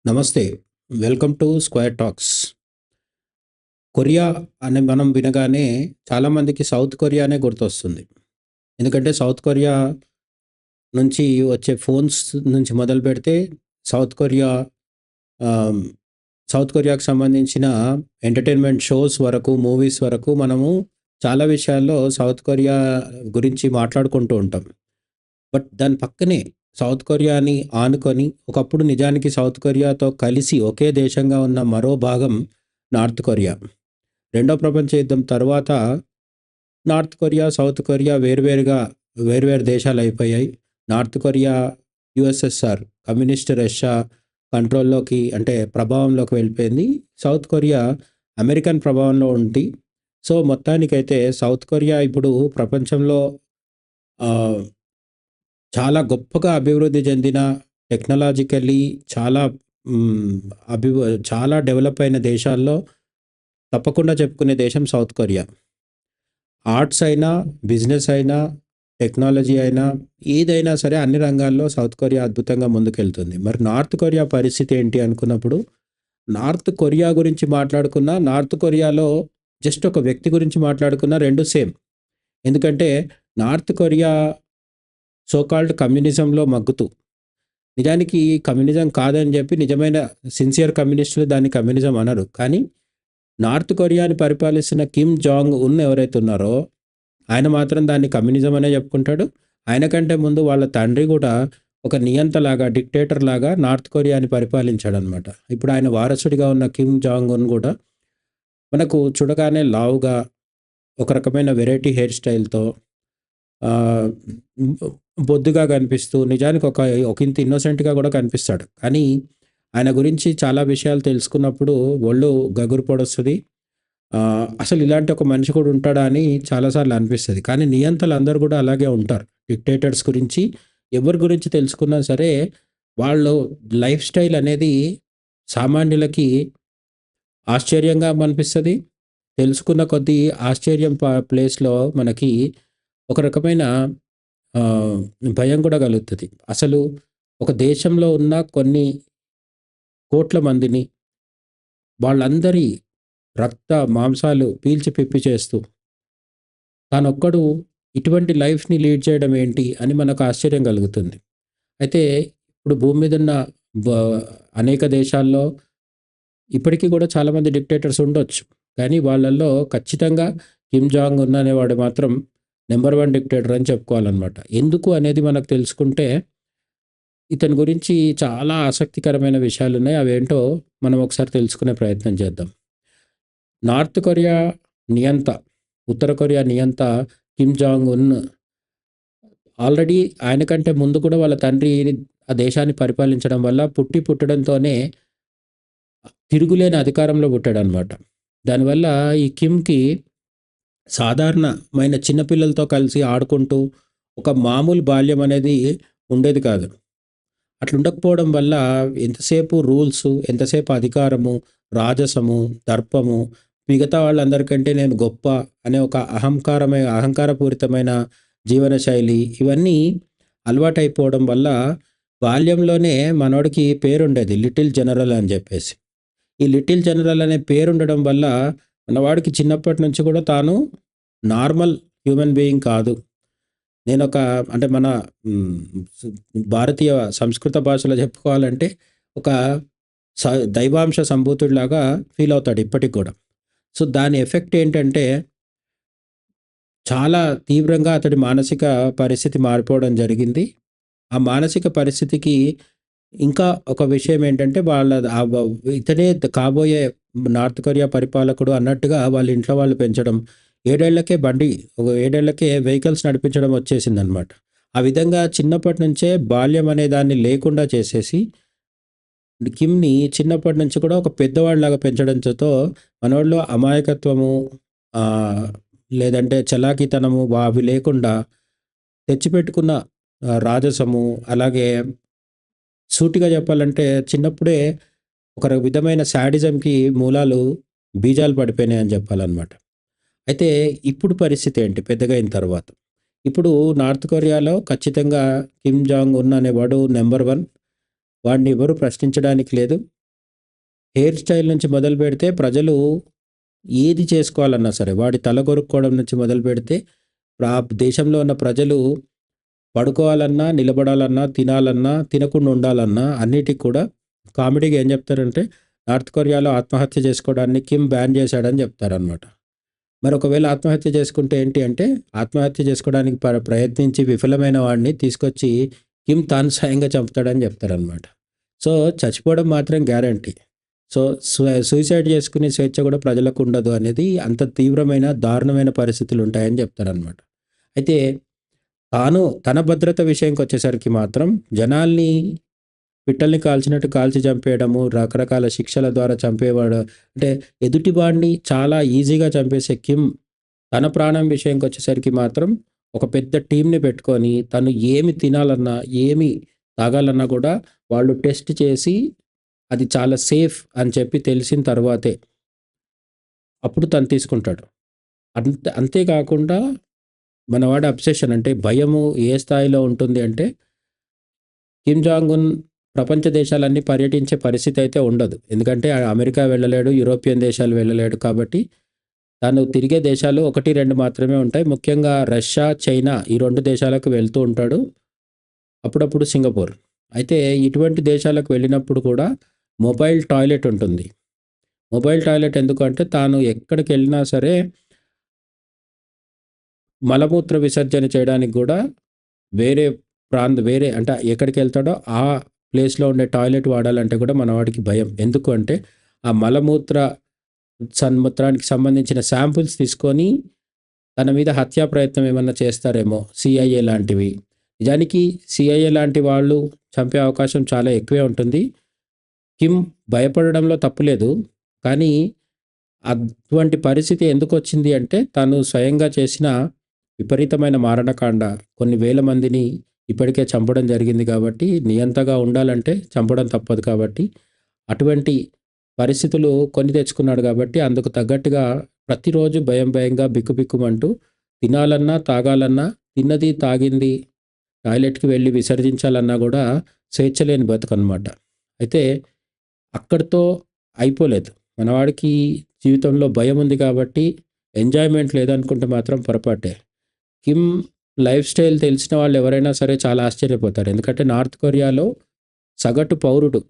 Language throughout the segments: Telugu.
నమస్తే. Welcome to square talks. Korea అని మనం వినగానే చాలామందికి సౌత్ కొరియానే గుర్తొస్తుంది. ఎందుకంటే సౌత్ కొరియా నుంచి వచ్చే ఫోన్స్ నుంచి మొదలుపెడితే సౌత్ కొరియా ఆహ్, సౌత్ కొరియాకి సంబంధించిన ఎంటర్‌టైన్‌మెంట్ షోస్ వరకు, మూవీస్ వరకు మనము చాలా విషయాల్లో సౌత్ కొరియా గురించి మాట్లాడుకుంటూ ఉంటాం. బట్ దాని పక్కనే సౌత్ కొరియాని ఆనుకొని ఒకప్పుడు నిజానికి సౌత్ కొరియాతో కలిసి ఒకే దేశంగా ఉన్న మరో భాగం నార్త్ కొరియా. రెండో ప్రపంచ యుద్ధం తర్వాత నార్త్ కొరియా, సౌత్ కొరియా వేర్వేరు దేశాలయిపోయాయి. North Korea USSR communist Russia కంట్రోల్‌లోకి అంటే ప్రభావంలోకి వెళ్ళిపోయింది. సౌత్ కొరియా అమెరికన్ ప్రభావంలో ఉంది. సో, మొత్తానికైతే సౌత్ కొరియా ఇప్పుడు ప్రపంచంలో ఆహ్, చాలా గొప్పగా అభివృద్ధి చెందిన టెక్నాలాజికల్లీ చాలా హ్మ్. అభివ చాలా డెవలప్ అయిన దేశాల్లో తప్పకుండా చెప్పుకునే దేశం సౌత్ కొరియా. ఆర్ట్స్ అయినా, బిజినెస్ అయినా, టెక్నాలజీ అయినా, ఏదైనా సరే అన్ని రంగాల్లో సౌత్ కొరియా అద్భుతంగా ముందుకెళ్తుంది. మరి నార్త్ కొరియా పరిస్థితి ఏంటి అనుకున్నప్పుడు, నార్త్ కొరియా గురించి మాట్లాడుకున్నా, నార్త్ కొరియాలో జస్ట్ ఒక వ్యక్తి గురించి మాట్లాడుకున్నా 2 సేమ్. ఎందుకంటే నార్త్ కొరియా సో కాల్డ్ కమ్యూనిజంలో మగ్గుతూ, నిజానికి కమ్యూనిజం కాదని చెప్పి నిజమైన సిన్సియర్ కమ్యూనిస్టులు దాన్ని కమ్యూనిజం అనరు. కానీ నార్త్ కొరియాని పరిపాలిస్తున్న కిమ్ జాంగ్ ఉన్ ఎవరైతే ఉన్నారో ఆయన మాత్రం దాన్ని కమ్యూనిజం అనే చెప్పుకుంటాడు. ఆయన కంటే ముందు వాళ్ళ తండ్రి గూడా ఒక నియంతలాగా, డిక్టేటర్‌లాగా నార్త్ కొరియాని పరిపాలించాడనమాట. ఇప్పుడు ఆయన వారసుడిగా ఉన్న కిమ్ జాంగ్ ఉన్ గూడా మనకు చూడగానే లావుగా, ఒక రకమైన వెరైటీ హెయిర్ స్టైల్‌తో ఆహ్, హ్మ్, బొద్దుగా కనిపిస్తూ నిజానికి ఒకింత ఇన్నోసెంట్‌గా గూడా కనిపిస్తాడు. కానీ ఆయన గురించి చాలా విషయాలు తెలుసుకున్నప్పుడు ఒళ్ళు గగురు పొడొస్తది. అసలు ఇలాంటి ఒక మనిషి కూడా ఉంటాడా అని చాలా సార్లు అనిపిస్తది. కానీ నియంతలందరూ గూడా అలాగే ఉంటారు. డిక్టేటర్స్ గురించి ఎవరి గురించి తెలుసుకున్నా సరే, వాళ్ళు లైఫ్ స్టైల్ అనేది సామాన్యులకి ఆశ్చర్యంగా అనిపిస్తది. తెలుసుకున్న కొద్దీ ఆశ్చర్యం ప్లేస్‌లో మనకి ఒక రకమైన ఆహ్, భయం గూడా కలుగుతది. అసలు ఒక దేశంలో ఉన్న కొన్ని కోట్ల మందిని వాళ్ళందరి రక్త మాంసాలు పీల్చి పిప్పి చేస్తూ తానొక్కడు ఇటువంటి లైఫ్‌ని లీడ్ చేయడం ఏంటి అని మనకు ఆశ్చర్యం కలుగుతుంది. అయితే ఇప్పుడు భూమి మీదున్న బ అనేక దేశాల్లో ఇప్పటికి కూడా చాలామంది డిక్టేటర్స్ ఉండొచ్చు. కానీ వాళ్ళల్లో ఖచ్చితంగా కిమ్ జాంగ్ ఉన్ అనేవాడు మాత్రం నంబర్ 1 డిక్టేటర్ అని చెప్పుకోవాలనమాట. ఎందుకు అనేది మనకు తెలుసుకుంటే ఇతని గురించి చాలా ఆసక్తికరమైన విషయాలున్నాయి. అవేంటో మనం ఒకసారి తెలుసుకునే ప్రయత్నం చేద్దాం. నార్త్ కొరియా నియంత, ఉత్తర కొరియా నియంత కిమ్ జాంగ్ ఉన్ ఆల్రెడీ ఆయన కంటే ముందు కూడా వాళ్ళ తండ్రి ఆ దేశాన్ని పరిపాలించడం వల్ల పుట్టడంతోనే తిరుగులేని అధికారంలో పుట్టాడనమాట. దానివల్ల ఈ కిమ్‌కి సాధారణమైన చిన్న పిల్లలతో కలిసి ఆడుకుంటూ ఒక మామూలు బాల్యం అనేది ఉండేది కాదు. అట్లుండకపోవడం వల్ల ఎంతసేపు రూల్సు, ఎంతసేపు అధికారము, రాజసము, దర్పము, మిగతా వాళ్ళందరికంటే నేను గొప్ప అనే ఒక అహంకారపూరితమైన జీవన శైలి ఇవన్నీ అలవాటైపోవడం వల్ల బాల్యంలోనే మనోడికి పేరుండేది 'లిటిల్ జనరల్' అని జెప్పేసి. ఈ 'లిటిల్ జనరల్' అనే పేరుండడం వల్ల మనవాడికి చిన్నప్పటి నుంచి కూడా తాను నార్మల్ హ్యూమన్ బీయింగ్ కాదు. నేనొక అంటే మన హ్మ్. సు భారతీయ సంస్కృత భాషలో చెప్పుకోవాలంటే ఒక స దైవాంశ సంభూతుడిలాగా ఫీలవుతాడు ఇప్పటికి గూడా. సో, దాని ఎఫెక్ట్ ఏంటంటే చాలా తీవ్రంగా అతడి మానసిక పరిస్థితి మారిపోవడం జరిగింది. ఆ మానసిక పరిస్థితికి ఇంకా ఒక విషయం ఏంటంటే వాళ్ళ ఆహ్, వ ఇతనే కాబోయే నార్త్ కొరియా పరిపాలకుడు అన్నట్టుగా వాళ్ళ ఇంట్లో వాళ్ళు పెంచడం. 7 ఏళ్లకే ఒక 7 ఏళ్లకే వెహికల్స్ నడిపించడం వచ్చేసిందనమాట. ఆ విధంగా చిన్నప్పటి నుంచే బాల్యం అనే దాన్ని లేకుండా చేసేసి కిమ్‌ని చిన్నప్పటి నుంచి కూడా ఒక పెద్దవాడిలాగా పెంచడంతో మనోడిలో అమాయకత్వము ఆహ్, లేదంటే చలాకీతనము అవి లేకుండా తెచ్చిపెట్టుకున్న రాజసము అలాగే సూటిగా చెప్పాలంటే చిన్నప్పుడే ఒక విధమైన శాడిజంకి బీజాలు పడిపోయినాయని చెప్పాలనమాట. అయితే ఇప్పుడు పరిస్థితి ఏంటి పెద్దగా అయిన తర్వాత? ఇప్పుడు నార్త్ కొరియాలో ఖచ్చితంగా కిమ్ జాంగ్ ఉన్ అనేవాడు నంబర్ 1. వాడిని ఎవరు ప్రశ్నించడానికి లేదు. హెయిర్ స్టైల్ నుంచి మొదలు పెడితే ప్రజలు ఏది చేసుకోవాలన్నా సరే, వాడి తల కొరుక్కోవడం నుంచి మొదలు పెడితే ఆ దేశంలో ఉన్న ప్రజలు పడుకోవాలన్నా, నిలబడాలన్నా, తినాలన్నా, తినకుండా ఉండాలన్నా అన్నిటికి కూడా కామెడీగా ఏం చెప్తారంటే, నార్త్ కొరియాలో ఆత్మహత్య చేసుకోవడాన్ని కిమ్ బ్యాన్ చేశాడని చెప్తారనమాట. మరి ఒకవేళ ఆత్మహత్య చేసుకుంటే ఏంటి అంటే, ఆత్మహత్య చేసుకోవడానికి ప్రయత్నించి విఫలమైన వాడిని తీసుకొచ్చి కిమ్ తాను స్వయంగా చంపుతాడని చెప్తారనమాట. సో, చచ్చిపోవడం మాత్రం గ్యారంటీ. సో, సూసైడ్ చేసుకునే స్వేచ్ఛ కూడా ప్రజలకు ఉండదు అనేది అంత తీవ్రమైన, దారుణమైన పరిస్థితులు ఉంటాయని చెప్తారనమాట. అయితే తన భద్రత విషయంకొచ్చేసరికి మాత్రం జనాల్ని పిట్టల్ని కాల్చినట్టు కాల్చి చంపేయడము, రకరకాల శిక్షల ద్వారా చంపేవాడు. అంటే ఎదుటివాడిని చాలా ఈజీగా చంపేసే కిమ్ తన ప్రాణం విషయంకొచ్చేసరికి మాత్రం ఒక పెద్ద టీమ్‌ని పెట్టుకొని తను ఏమి తినాలన్నా, ఏమి తాగాలన్నా కూడా వాళ్ళు టెస్ట్ చేసి అది చాలా సేఫ్ అని చెప్పి తెలిసిన తర్వాతే అప్పుడు తను తీసుకుంటాడు. అంతే కాకుండా మనవాడి అబ్సెషన్ అంటే భయము ఏ స్థాయిలో ఉంటుంది అంటే, కిమ్ జాంగ్ ఉన్ ప్రపంచ దేశాలన్నీ పర్యటించే పరిస్థితి అయితే ఉండదు. ఎందుకంటే అమెరికా వెళ్ళలేడు, యూరోపియన్ దేశాలు వెళ్ళలేడు కాబట్టి తను తిరిగే దేశాలు 1, 2 మాత్రమే ఉంటాయి. ముఖ్యంగా రష్యా, చైనా ఈ 2 దేశాలకు వెళ్తూ ఉంటాడు. అప్పుడప్పుడు సింగపూర్. అయితే ఇటువంటి దేశాలకు వెళ్ళినప్పుడు కూడా మొబైల్ టాయిలెట్ ఉంటుంది. మొబైల్ టాయిలెట్ ఎందుకంటే తాను ఎక్కడికెళ్ళినా సరే మలమూత్ర విసర్జన చేయడానికి గూడా వేరే వేరే అంటే ఎక్కడికెళ్తాడో ఆ ప్లేస్‌లో ఉండే టాయిలెట్ వాడాలంటే కూడా మనవాడికి భయం. ఎందుకు అంటే ఆ మూత్రానికి సంబంధించిన శాంపిల్స్ తీసుకొని తన మీద హత్యా ప్రయత్నం ఏమన్నా చేస్తారేమో సీఐఏ లాంటివి. నిజానికి సీఐఏ లాంటి వాళ్ళు చంపే అవకాశం చాలా ఎక్కువే ఉంటుంది. కిమ్ భయపడడంలో తప్పు లేదు. కానీ అటువంటి పరిస్థితి ఎందుకొచ్చింది అంటే తను స్వయంగా చేసిన విపరీతమైన మారణకాండ కొన్ని వేల మందిని ఇప్పటికే చంపడం జరిగింది కాబట్టి నియంతగా ఉండాలంటే చంపడం తప్పదు కాబట్టి అటువంటి పరిస్థితులు కొని తెచ్చుకున్నాడు కాబట్టి అందుకు తగ్గట్టుగా ప్రతిరోజు భయంగా బిక్కుబిక్కుమంటూ తినాలన్నా, తాగాలన్నా, తిన్నది, తాగింది టాయిలెట్‌కి వెళ్ళి విసర్జించాలన్నా కూడా స్వేచ్ఛ లేని బతుకనమాట. అయితే అక్కడితో అయిపోలేదు. మనవాడికి జీవితంలో భయం ఉంది కాబట్టి ఎంజాయ్‌మెంట్ లేదనుకుంటే మాత్రం పొరపాటే. కిమ్ లైఫ్ స్టైల్ తెలిసిన వాళ్ళు ఎవరైనా సరే చాలా ఆశ్చర్యపోతారు. ఎందుకంటే నార్త్ కొరియాలో సగటు పౌరుడు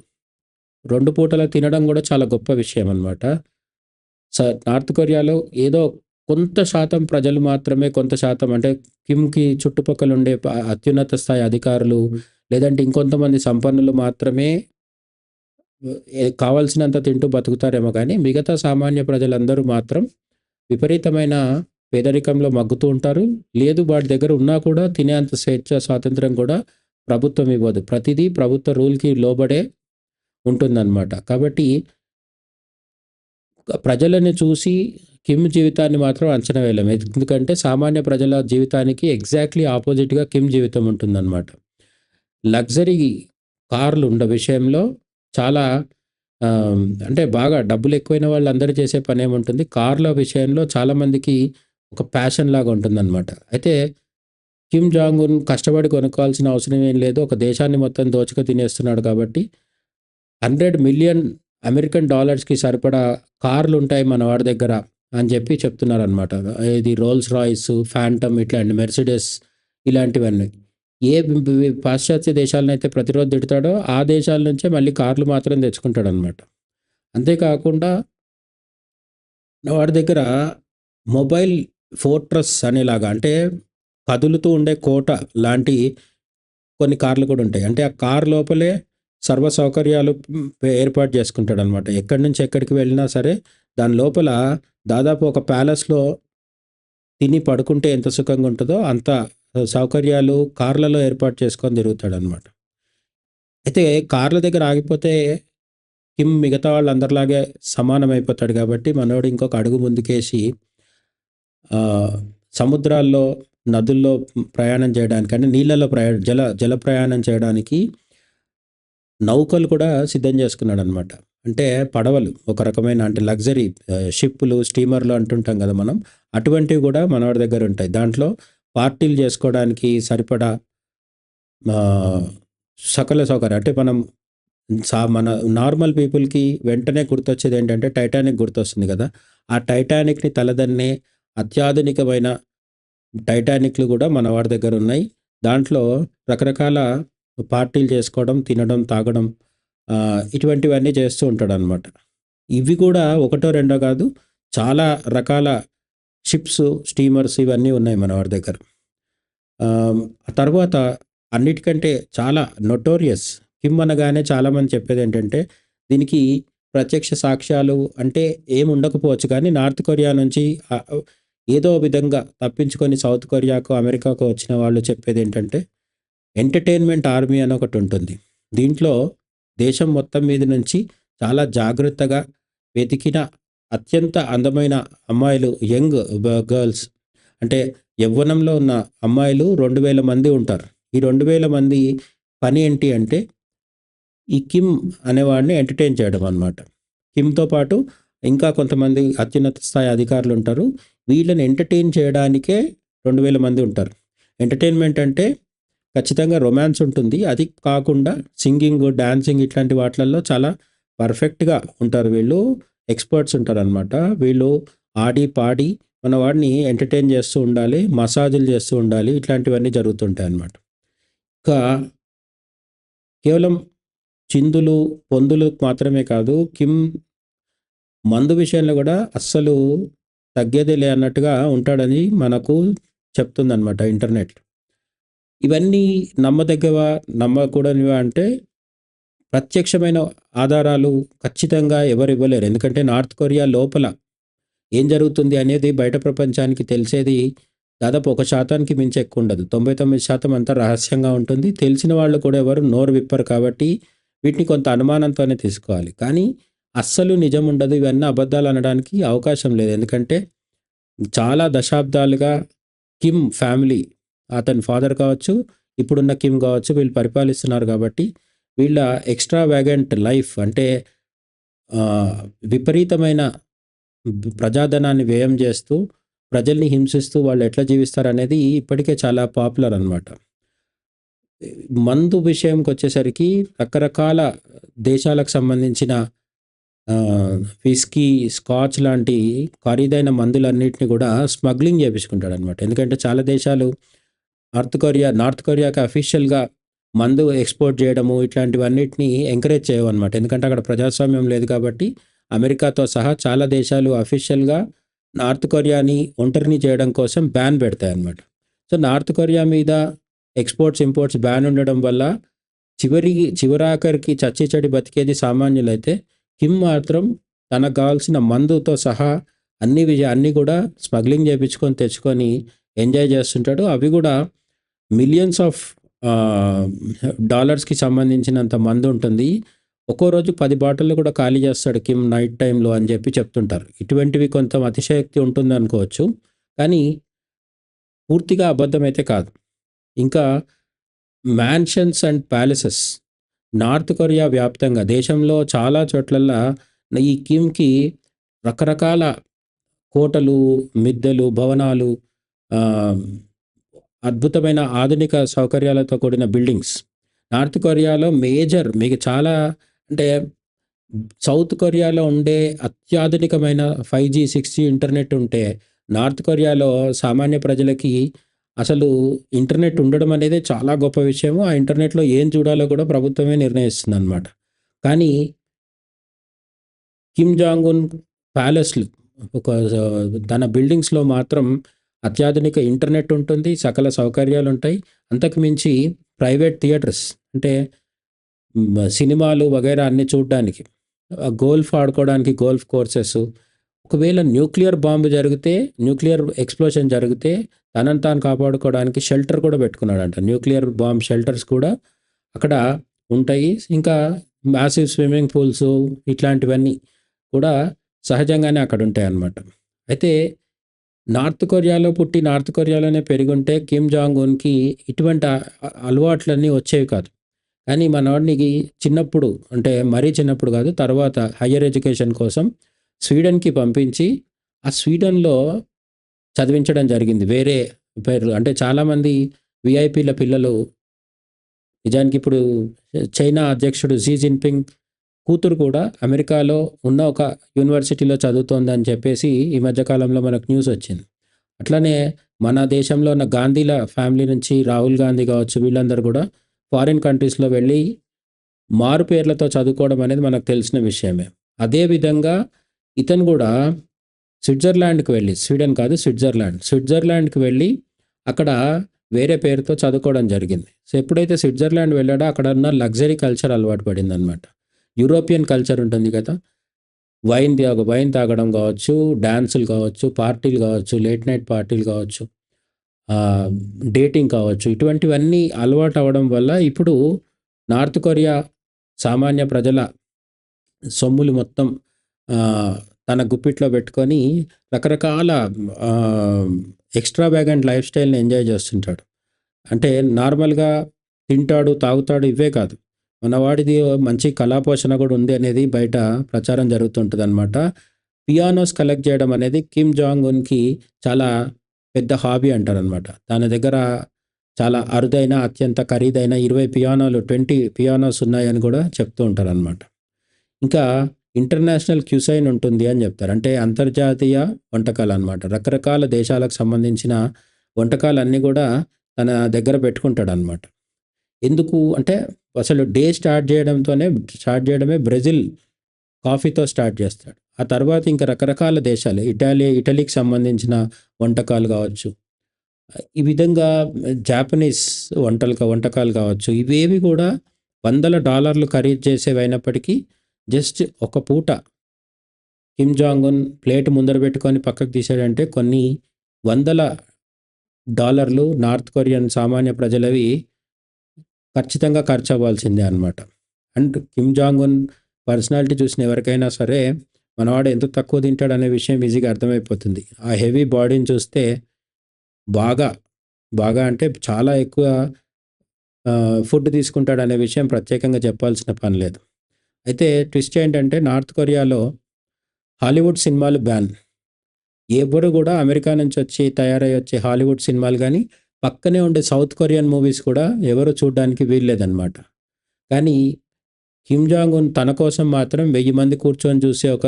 2 పూటలా తినడం కూడా చాలా గొప్ప విషయం అనమాట. నార్త్ కొరియాలో ఏదో కొంత శాతం ప్రజలు మాత్రమే కొంత శాతం అంటే కిమ్‌కి చుట్టుపక్కల ఉండే అత్యున్నత స్థాయి అధికారులు లేదంటే ఇంకొంతమంది సంపన్నులు మాత్రమే కావాల్సినంత తింటూ బతుకుతారేమో కానీ మిగతా సామాన్య ప్రజలందరూ మాత్రం విపరీతమైన పేదరికంలో మగ్గుతూ ఉంటారు. లేదు వాడి దగ్గర ఉన్నా కూడా తినేంత స్వేచ్ఛ, స్వాతంత్రం కూడా ప్రభుత్వం ఇవ్వదు. ప్రతిదీ ప్రభుత్వ రూల్‌కి లోబడే ఉంటుందన్నమాట. కాబట్టి ప్రజలని చూసి కిమ్ జీవితాన్ని మాత్రం అంచనా వేయలేం. ఎందుకంటే సామాన్య ప్రజల జీవితానికి ఎగ్జాక్ట్‌లీ ఆపోజిట్‌గా కిమ్ జీవితం ఉంటుందన్నమాట. లగ్జరీ కార్లు ఉండే విషయంలో చాలా అంటే బాగా డబ్బులు ఎక్కువైన వాళ్ళందరూ చేసే పనేముంటుంది, కార్ల విషయంలో చాలామందికి ఒక ప్యాషన్ లాగా ఉంటుందన్నమాట. అయితే కిమ్ జాంగ్ ఉన్ కష్టపడి కొనుక్కోవాల్సిన అవసరం ఏం లేదు. ఒక దేశాన్ని మొత్తం దోచుకు తినేస్తున్నాడు కాబట్టి $100 మిలియన్ సరిపడా కార్లుంటాయి మనవాడి దగ్గర అని చెప్పి చెప్తున్నారనమాట. ఇది రోల్స్ రాయ్స్, ఫాంటమ్ ఇట్లాంటి మెర్సిడెస్ ఇలాంటివన్నీ. ఏ పాశ్చాత్య దేశాలనైతే ప్రతిరోజు తిడతాడో ఆ దేశాల నుంచే మళ్ళీ కార్లు మాత్రం తెచ్చుకుంటాడనమాట. అంతేకాకుండా వాడి దగ్గర మొబైల్ ఫోర్ట్రెస్ అనేలాగా అంటే కదులుతూ ఉండే కోట లాంటి కొన్ని కార్లు కూడా ఉంటాయి. అంటే ఆ కార్ లోపలే సర్వ సౌకర్యాలు ఏర్పాటు చేసుకుంటాడనమాట. ఎక్కడి నుంచి ఎక్కడికి వెళ్ళినా సరే దాని లోపల దాదాపు ఒక ప్యాలెస్‌లో తిని పడుకుంటే ఎంత సుఖంగా ఉంటదో అంత సౌకర్యాలు కార్లలో ఏర్పాటు చేసుకొని తిరుగుతాడనమాట. అయితే కార్ల దగ్గర ఆగిపోతే కిమ్ మిగతా వాళ్ళందరిలాగే సమానమైపోతాడు కాబట్టి మనోడు ఇంకొక అడుగు ముందుకేసి సముద్రాల్లో, నదుల్లో ప్రయాణం చేయడానికి అంటే నీళ్ళలో జల ప్రయాణం చేయడానికి నౌకలు కూడా సిద్ధం చేసుకున్నాడనమాట. అంటే పడవలు ఒక రకమైన అంటే లగ్జరీ షిప్పులు, స్టీమర్లు అంటుంటాం కదా మనం. అటువంటివి కూడా మనవాడి దగ్గర ఉంటాయి. దాంట్లో పార్టీలు చేసుకోవడానికి సరిపడా సకల సౌకర్యం అంటే మనం మన నార్మల్ పీపుల్‌కి వెంటనే గుర్తొచ్చేదేంటంటే 'టైటానిక్' గుర్తొస్తుంది గదా! ఆ 'టైటానిక్‌ని' తలదన్నే అత్యాధునికమైన 'టైటానిక్‌లు' గూడా మన వాడి దగ్గరున్నాయి. దాంట్లో రకరకాల పార్టీలు చేసుకోవడం, తినడం, తాగడం ఇటువంటివన్నీ చేస్తూ ఉంటాడనమాట. ఇవి కూడా ఒకటో, రెండో కాదు చాలా రకాల షిప్స్, స్టీమర్స్ ఇవన్నీ ఉన్నాయి మన వాడి దగ్గర. తర్వాత అన్నిటికంటే చాలా నొటోరియస్ కిమ్ అనగానే చాలామంది చెప్పేదేంటంటే, దీనికి ప్రత్యక్ష సాక్ష్యాలు అంటే ఏముండకపోవచ్చు కానీ నార్త్ కొరియా నుంచి ఏదో విధంగా తప్పించుకొని సౌత్ కొరియాకో, అమెరికాకో వచ్చిన వాళ్ళు చెప్పేదేంటంటే, ఎంటర్‌టైన్‌మెంట్ ఆర్మీ అని ఒకటుంటుంది. దీంట్లో దేశం మొత్తం మీద నుంచి చాలా జాగ్రత్తగా వెతికిన అత్యంత అందమైన అమ్మాయిలు, యంగ్ గర్ల్స్ అంటే యవ్వనంలో ఉన్న అమ్మాయిలు 2000 మంది ఉంటారు. ఈ 2000 మంది పని ఏంటి అంటే, ఈ కిమ్ అనేవాడిని ఎంటర్‌టైన్ చేయడం అనమాట. కిమ్‌తో పాటు ఇంకా కొంతమంది అత్యున్నత స్థాయి అధికారులుంటారు. వీళ్ళని ఎంటర్‌టైన్ చేయడానికే 2000 మంది ఉంటారు. ఎంటర్‌టైన్‌మెంట్ అంటే ఖచ్చితంగా రొమాన్స్ ఉంటుంది. అది కాకుండా సింగింగ్, డాన్సింగ్ ఇట్లాంటి వాటిలల్లో చాలా పర్ఫెక్ట్‌గా ఉంటారు వీళ్ళు. ఎక్స్‌పర్ట్స్ ఉంటారనమాట. వీళ్ళు ఆడి, పాడి మన వాడిని ఎంటర్‌టైన్ చేస్తూ ఉండాలి. మసాజులు చేస్తూ ఉండాలి. ఇట్లాంటివన్నీ జరుగుతుంటాయన్నమాట. ఇంకా కేవలం చిందులు, పొందులు మాత్రమే కాదు. కిమ్ మందు విషయంలో గూడా అస్సలు తగ్గేదేలే అన్నట్టుగా ఉంటాడని మనకు చెప్తుందనమాట ఇంటర్నెట్. ఇవన్నీ నమ్మదగ్గవా? నమ్మకూడనివా అంటే ప్రత్యక్షమైన ఆధారాలు ఖచ్చితంగా ఎవరు ఇవ్వలేరు. ఎందుకంటే నార్త్ కొరియా లోపల ఏం జరుగుతుంది అనేది బయట ప్రపంచానికి తెలిసేది దాదాపు 1% మించి ఎక్కువుండదు. 99% అంతా రహస్యంగా ఉంటుంది. తెలిసిన వాళ్ళు కూడా ఎవరు నోరు విప్పరు కాబట్టి వీటిని కొంత అనుమానంతోనే తీసుకోవాలి. కానీ అస్సలు నిజం ఉండదు. ఇవన్నీ అబద్ధాలు అనడానికి అవకాశం లేదు. ఎందుకంటే చాలా దశాబ్దాలుగా కిమ్ ఫ్యామిలీ అతని ఫాదర్ కావచ్చు, ఇప్పుడున్న కిమ్ కావచ్చు వీళ్ళు పరిపాలిస్తున్నారు కాబట్టి వీళ్ళ ఎక్స్‌ట్రావాగెంట్ లైఫ్ అంటే విపరీతమైన ప్రజాధనాన్ని వ్యయం చేస్తూ, ప్రజల్ని హింసిస్తూ వాళ్ళు ఎట్లా జీవిస్తారనేది ఇప్పటికే చాలా పాపులర్ అనమాట. మందు విషయంకొచ్చేసరికి రకరకాల దేశాలకు సంబంధించిన విస్కీ, స్కాచ్ లాంటి ఖరీదైన మందులన్నిటిని కూడా స్మగ్లింగ్ చేపించుకుంటాడనమాట. ఎందుకంటే చాలా దేశాలు నార్త్ కొరియాకి అఫీషియల్‌గా మందు ఎక్స్‌పోర్ట్ చేయడము ఇట్లాంటివన్నిటిని ఎంకరేజ్ చేయవనమాట. ఎందుకంటే అక్కడ ప్రజాస్వామ్యం లేదు కాబట్టి అమెరికాతో సహా చాలా దేశాలు అఫీషియల్‌గా నార్త్ కొరియాని ఒంటరిని చేయడం కోసం బ్యాన్ పెడతాయన్నమాట. సో, నార్త్ కొరియా మీద ఎక్స్‌పోర్ట్స్, ఇంపోర్ట్స్ బ్యాన్ ఉండడం వల్ల చివరాఖరికి చచ్చి చెడి బతికేది సామాన్యులైతే, కిమ్ మాత్రం తనకు కావాల్సిన మందుతో సహా అన్నీ కూడా స్మగ్లింగ్ చేపించుకొని తెచ్చుకొని ఎంజాయ్ చేస్తుంటాడు. అవి కూడా మిలియన్స్ ఆఫ్ డాలర్స్‌కి సంబంధించినంత మందుంటుంది. ఒక్కో రోజు 10 బాటిల్‌లు కూడా ఖాళీ చేస్తాడు కిమ్ నైట్ టైమ్‌లో అని చెప్పి చెప్తుంటారు. ఇటువంటివి కొంత అతిశయోక్తి ఉంటుందనుకోవచ్చు. కానీ పూర్తిగా అబద్ధమైతే కాదు. ఇంకా mansions and palaces north Korea వ్యాప్తంగా దేశంలో చాలా చోట్లల్లా ఈ కిమ్‌కి రకరకాల కోటలు, మిద్దెలు, భవనాలు ఆహ్, అద్భుతమైన ఆధునిక సౌకర్యాలతో కూడిన బిల్డింగ్స్. నార్త్ కొరియాలో మీకు చాలా అంటే సౌత్ కొరియాలో ఉండే అత్యాధునికమైన 5జీ, 6జీ ఇంటర్నెట్ ఉంటే, నార్త్ కొరియాలో సామాన్య ప్రజలకి అసలు ఇంటర్నెట్ ఉండడం అనేదే చాలా గొప్ప విషయము. ఆ ఇంటర్నెట్‌లో ఏం చూడాలో కూడా ప్రభుత్వమే నిర్ణయిస్తుందనమాట. కానీ కిమ్ జాంగ్ ఉన్ ప్యాలెస్‌లు ఒక తన బిల్డింగ్స్‌లో మాత్రం అత్యాధునిక ఇంటర్నెట్ ఉంటుంది. సకల సౌకర్యాలుంటాయి. అంతకు మించి ప్రైవేట్ థియేటర్స్ అంటే సినిమాలు వగైరా అన్నీ చూడ్డానికి. గోల్ఫ్ ఆడుకోవడానికి గోల్ఫ్ కోర్సెస్. ఒకవేళ న్యూక్లియర్ ఎక్స్‌ప్లోషన్ జరిగితే తనను తాను కాపాడుకోవడానికి షెల్టర్ కూడా పెట్టుకున్నాడంట. న్యూక్లియర్ బాంబ్ షెల్టర్స్ కూడా అక్కడ ఉంటాయి. ఇంకా మాసివ్ స్విమ్మింగ్ పూల్స్ ఇట్లాంటివన్నీ కూడా సహజంగానే అక్కడుంటాయన్నమాట. అయితే నార్త్ కొరియాలో పుట్టి నార్త్ కొరియాలోనే పెరిగుంటే కిమ్ జాంగ్ ఉన్‌కి ఇటువంటి అలవాట్లన్నీ వచ్చేవి కాదు. కానీ మనోడికి చిన్నప్పుడు అంటే మరీ చిన్నప్పుడు కాదు. తర్వాత హైయర్ ఎడ్యుకేషన్ కోసం స్వీడన్‌కి పంపించి, ఆ స్వీడన్‌లో చదివించడం జరిగింది. వేరే పేర్లు అంటే చాలామంది వీఐపీల పిల్లలు నిజానికి ఇప్పుడు చైనా అధ్యక్షుడు షీ జిన్‌పింగ్ కూతురు కూడా అమెరికాలో ఉన్న ఒక యూనివర్సిటీలో చదువుతోందని చెప్పేసి ఈ మధ్య కాలంలో మనకు న్యూస్ వచ్చింది. అట్లనే మన దేశంలో ఉన్న గాంధీల ఫ్యామిలీ నుంచి రాహుల్ గాంధీ కావచ్చు, వీళ్ళందరూ కూడా ఫారిన్ కంట్రీస్‌లో వెళ్ళి మారు పేర్లతో చదువుకోవడం అనేది మనకు తెలిసిన విషయమే. అదే విధంగా ఇతను కూడా స్విట్జర్లాండ్‌కి వెళ్ళి, స్వీడన్ కాదు స్విట్జర్లాండ్‌కి వెళ్ళి అక్కడ వేరే పేరుతో చదువుకోవడం జరిగింది. సో, ఎప్పుడైతే స్విట్జర్లాండ్ వెళ్ళాడో అక్కడ ఉన్న లగ్జరీ కల్చర్ అలవాటు పడిందనమాట. యూరోపియన్ కల్చర్ ఉంటుంది కదా! వైన్ తాగడం కావచ్చు, డాన్సులు కావచ్చు, పార్టీలు కావచ్చు, లేట్ నైట్ పార్టీలు కావచ్చు, ఆహ్, డేటింగ్ కావచ్చు, ఇటువంటివన్నీ అలవాటు అవ్వడం వల్ల ఇప్పుడు నార్త్ కొరియా సామాన్య ప్రజల సొమ్ములు మొత్తం ఆహ్, తన గుప్పిట్లో పెట్టుకొని రకరకాల ఆహ్, ఎక్స్‌ట్రావాగంట్ లైఫ్ స్టైల్‌ని ఎంజాయ్ చేస్తుంటాడు. అంటే నార్మల్‌గా తింటాడు, తాగుతాడు ఇవే కాదు. మనవాడిది మంచి కళాపోషణ కూడా ఉంది అనేది బయట ప్రచారం జరుగుతుంటదనమాట. పియానోస్ కలెక్ట్ చేయడం అనేది కిమ్ జాంగ్ ఉన్‌కి చాలా పెద్ద హాబీ అంటారనమాట. తన దగ్గర చాలా అరుదైన, అత్యంత ఖరీదైన 20 20 పియానోస్ ఉన్నాయని కూడా చెప్తూ ఉంటారనమాట. ఇంకా ఇంటర్నేషనల్ క్యూసైన్ ఉంటుంది అని చెప్తారు. అంటే అంతర్జాతీయ వంటకాలనమాట. రకరకాల దేశాలకు సంబంధించిన వంటకాలన్నీ కూడా తన దగ్గర పెట్టుకుంటాడనమాట. ఎందుకు అంటే అసలు డే స్టార్ట్ చేయడమే బ్రెజిల్ కాఫీతో స్టార్ట్ చేస్తాడు. ఆ తర్వాత ఇంకా రకరకాల దేశాలు ఇటలీకి సంబంధించిన వంటకాలు కావచ్చు. ఈ విధంగా జాపనీస్ వంటకాలు కావచ్చు. ఇవేవి కూడా వందల డాలర్లు ఖరీదు చేసేవైనప్పటికీ జస్ట్ ఒక పూట కిమ్ జాంగ్ ఉన్ ప్లేట్ ముందర పెట్టుకొని పక్కకు తీసాడంటే కొన్ని వందల డాలర్లు నార్త్ కొరియన్ సామాన్య ప్రజలవి ఖచ్చితంగా ఖర్చవ్వాల్సిందే అనమాట. And Kim Jong Un personality చూసిన ఎవరికైనా సరే మనవాడు ఎంత తక్కువ తింటాడనే విషయం ఈజీగా అర్థమైపోతుంది. ఆ హెవీ బాడీని చూస్తే బాగా, బాగా అంటే చాలా ఎక్కువ ఫుడ్ తీసుకుంటాడనే విషయం ప్రత్యేకంగా చెప్పాల్సిన పని లేదు. అయితే ట్విస్ట్ ఏంటంటే నార్త్ కొరియాలో హాలీవుడ్ సినిమాలు బ్యాన్. ఎవ్వరు కూడా అమెరికా నుంచి వచ్చి తయారై వచ్చే హాలీవుడ్ సినిమాలు గానీ, పక్కనే ఉండే సౌత్ కొరియన్ మూవీస్ కూడా ఎవరు చూడ్డానికి వీల్లేదనమాట. కానీ కిమ్ జాంగ్ ఉన్ తన కోసం మాత్రం 1000 మంది కూర్చొని చూసే ఒక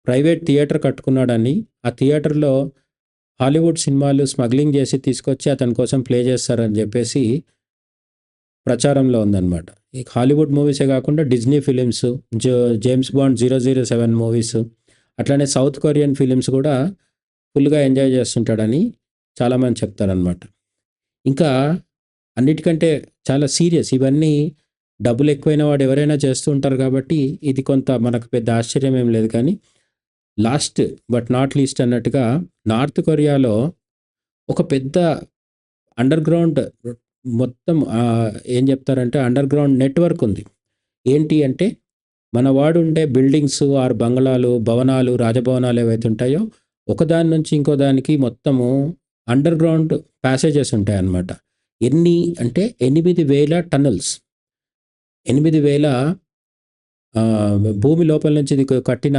ప్రైవేట్ థియేటర్ కట్టుకున్నాడని, ఆ థియేటర్‌లో హాలీవుడ్ సినిమాలు స్మగ్లింగ్ చేసి తీసుకొచ్చి అతని కోసం ప్లే చేస్తారని చెప్పేసి ప్రచారంలో ఉందనమాట. ఈ హాలీవుడ్ మూవీసే కాకుండా Disney films, James bond 007 movies, అట్లనే సౌత్ కొరియన్ ఫిలిమ్స్ కూడా ఫుల్‌గా ఎంజాయ్ చేస్తుంటాడని చాలామంది చెప్తారనమాట. ఇంకా అన్నిటికంటే చాలా సీరియస్ ఇవన్నీ డబ్బులు ఎక్కువైన వాడు ఎవరైనా చేస్తూ ఉంటారు కాబట్టి ఇది కొంత మనకు పెద్ద ఆశ్చర్యం ఏం లేదు. కానీ లాస్ట్ బట్ నాట్ లీస్ట్ అన్నట్టుగా నార్త్ కొరియాలో ఒక పెద్ద అండర్‌గ్రౌండ్ మొత్తం ఏం చెప్తారంటే అండర్‌గ్రౌండ్ నెట్‌వర్క్ ఉంది. ఏంటి అంటే మన వాడు ఉండే బిల్డింగ్స్ ఆర్ బంగ్లాలు, భవనాలు, రాజభవనాలు ఏవైతే ఉంటాయో ఒకదాని నుంచి ఇంకో దానికి మొత్తము అండర్‌గ్రౌండ్ ప్యాసేజెస్ ఉంటాయన్నమాట. ఎన్ని అంటే 80,000 టన్నెల్స్. 80,000 భూమి లోపల నుంచి ఇది కట్టిన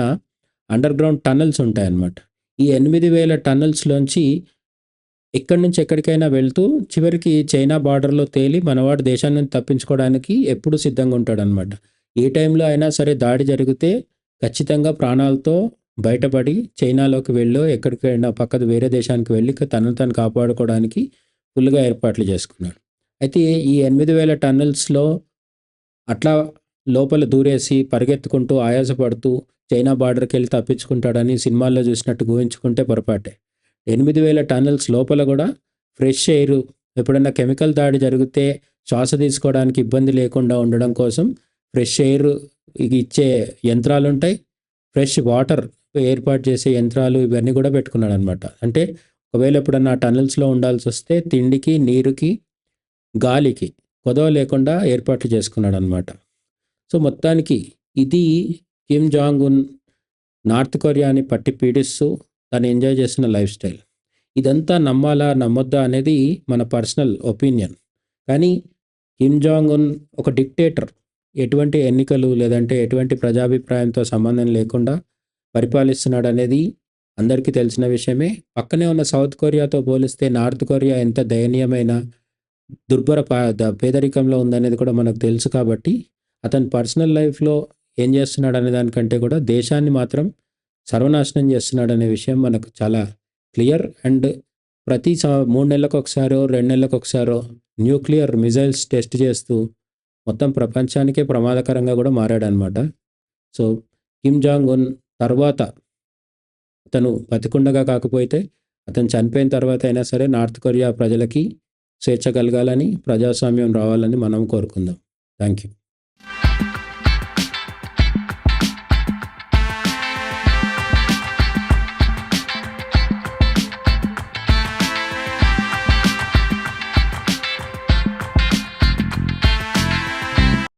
అండర్‌గ్రౌండ్ టన్నెల్స్ ఉంటాయన్నమాట. ఈ 80,000 టన్నెల్స్‌లోంచి ఎక్కడి నుంచి ఎక్కడికైనా వెళ్తూ చివరికి చైనా బార్డర్‌లో తేలి మనవాడు దేశం నుంచి తప్పించుకోవడానికి ఎప్పుడూ సిద్ధంగా ఉంటాడనమాట. ఏ టైంలో అయినా సరే దాడి జరిగితే ఖచ్చితంగా ప్రాణాలతో బయటపడి చైనాలోకి వెళ్ళో ఎక్కడికైనా పక్కది వేరే దేశానికి వెళ్ళి తనను తను కాపాడుకోవడానికి ఫుల్‌గా ఏర్పాట్లు చేసుకున్నాడు. అయితే ఈ 80,000 టన్నెల్స్‌లో అట్లా లోపల దూరేసి పరిగెత్తుకుంటూ ఆయాసపడుతూ చైనా బార్డర్‌కెళ్ళి తప్పించుకుంటాడని సినిమాల్లో చూసినట్టు ఊహించుకుంటే పొరపాటే. 80,000 టన్నెల్స్ లోపల కూడా ఫ్రెష్ ఎయిర్ ఎప్పుడన్నా కెమికల్ దాడి జరిగితే శ్వాస తీసుకోవడానికి ఇబ్బంది లేకుండా ఉండడం కోసం ఫ్రెష్ ఎయిర్ ఇచ్చే యంత్రాలుంటాయి. ఫ్రెష్ వాటర్ ఏర్పాటు చేసే యంత్రాలు ఇవన్నీ కూడా పెట్టుకున్నాడనమాట. అంటే ఒకవేళ ఎప్పుడన్నా టన్నెల్స్‌లో ఉండాల్సొస్తే తిండికి, నీరుకి, గాలికి కొదవ లేకుండా ఏర్పాట్లు చేసుకున్నాడనమాట. సో, మొత్తానికి ఇది కిమ్ జాంగ్ ఉన్ నార్త్ కొరియాని పట్టి పీడిస్తూ తను ఎంజాయ్ చేసిన లైఫ్ స్టైల్. ఇదంతా నమ్మాలా, నమ్మొద్దా అనేది మన పర్సనల్ ఒపీనియన్. కానీ కిమ్ జాంగ్ ఉన్ ఒక డిక్టేటర్. ఎటువంటి ఎన్నికలు లేదంటే ఎటువంటి ప్రజాభిప్రాయంతో సంబంధం లేకుండా పరిపాలిస్తున్నాడనేది అందరికీ తెలిసిన విషయమే. పక్కనే ఉన్న సౌత్ కొరియాతో పోలిస్తే నార్త్ కొరియా ఎంత దయనీయమైన పేదరికంలో ఉందనేది కూడా మనకు తెలుసు కాబట్టి అతని పర్సనల్ లైఫ్లో ఏం చేస్తున్నాడు అనే దానికంటే కూడా దేశాన్ని మాత్రం సర్వనాశనం చేస్తున్నాడు అనే విషయం మనకు చాలా క్లియర్. అండ్ ప్రతి 3 నెలలకు ఒకసారో 2 నెలలకు ఒకసారో న్యూక్లియర్ మిజైల్స్ టెస్ట్ చేస్తూ మొత్తం ప్రపంచానికే ప్రమాదకరంగా కూడా మారాడనమాట. సో కిమ్ జాంగ్ ఉన్ తర్వాత అతను బతికుండగా కాకపోతే అతను చనిపోయిన తర్వాత అయినా సరే నార్త్ కొరియా ప్రజలకి స్వేచ్ఛ కలగాలని, ప్రజాస్వామ్యం రావాలని మనం కోరుకుందాం. Thank you.